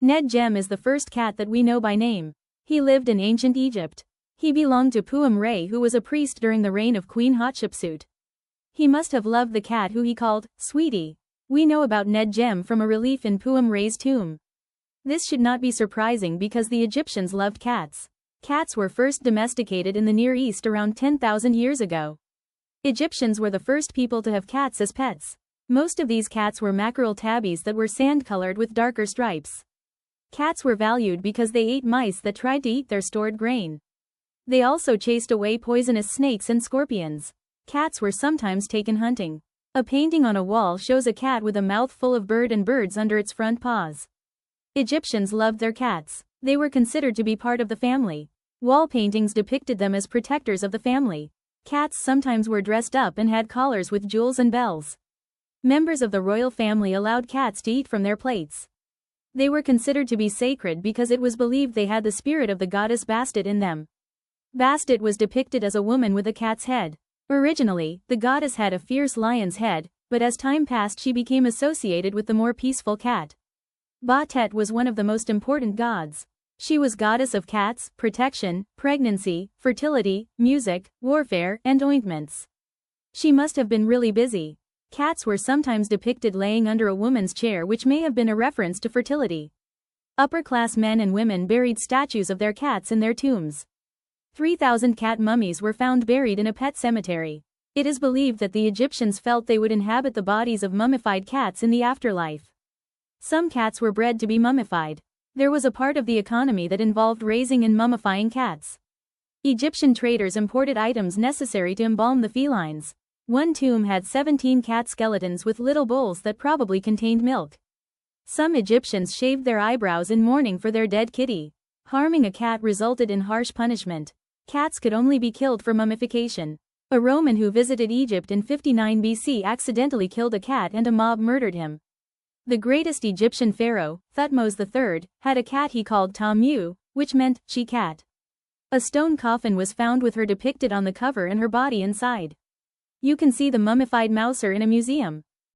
Nedjem is the first cat that we know by name. He lived in ancient Egypt. He belonged to Re, who was a priest during the reign of Queen Hatshepsut. He must have loved the cat who he called Sweetie. We know about Nedjem from a relief in Re's tomb. This should not be surprising because the Egyptians loved cats. Cats were first domesticated in the Near East around 10,000 years ago. Egyptians were the first people to have cats as pets. Most of these cats were mackerel tabbies that were sand-colored with darker stripes. Cats were valued because they ate mice that tried to eat their stored grain. They also chased away poisonous snakes and scorpions. Cats were sometimes taken hunting. A painting on a wall shows a cat with a mouth full of birds under its front paws. Egyptians loved their cats. They were considered to be part of the family. Wall paintings depicted them as protectors of the family. Cats sometimes were dressed up and had collars with jewels and bells. Members of the royal family allowed cats to eat from their plates. They were considered to be sacred because it was believed they had the spirit of the goddess Bastet in them. Bastet was depicted as a woman with a cat's head. Originally, the goddess had a fierce lion's head, but as time passed she became associated with the more peaceful cat. Bastet was one of the most important gods. She was goddess of cats, protection, pregnancy, fertility, music, warfare, and ointments. She must have been really busy. Cats were sometimes depicted laying under a woman's chair, which may have been a reference to fertility. Upper-class men and women buried statues of their cats in their tombs. 3,000 cat mummies were found buried in a pet cemetery. It is believed that the Egyptians felt they would inhabit the bodies of mummified cats in the afterlife. Some cats were bred to be mummified. There was a part of the economy that involved raising and mummifying cats. Egyptian traders imported items necessary to embalm the felines. One tomb had 17 cat skeletons with little bowls that probably contained milk. Some Egyptians shaved their eyebrows in mourning for their dead kitty. Harming a cat resulted in harsh punishment. Cats could only be killed for mummification. A Roman who visited Egypt in 59 BC accidentally killed a cat and a mob murdered him. The greatest Egyptian pharaoh, Thutmose III, had a cat he called Tamu, which meant she-cat. A stone coffin was found with her depicted on the cover and her body inside. You can see the mummified mouser in a museum.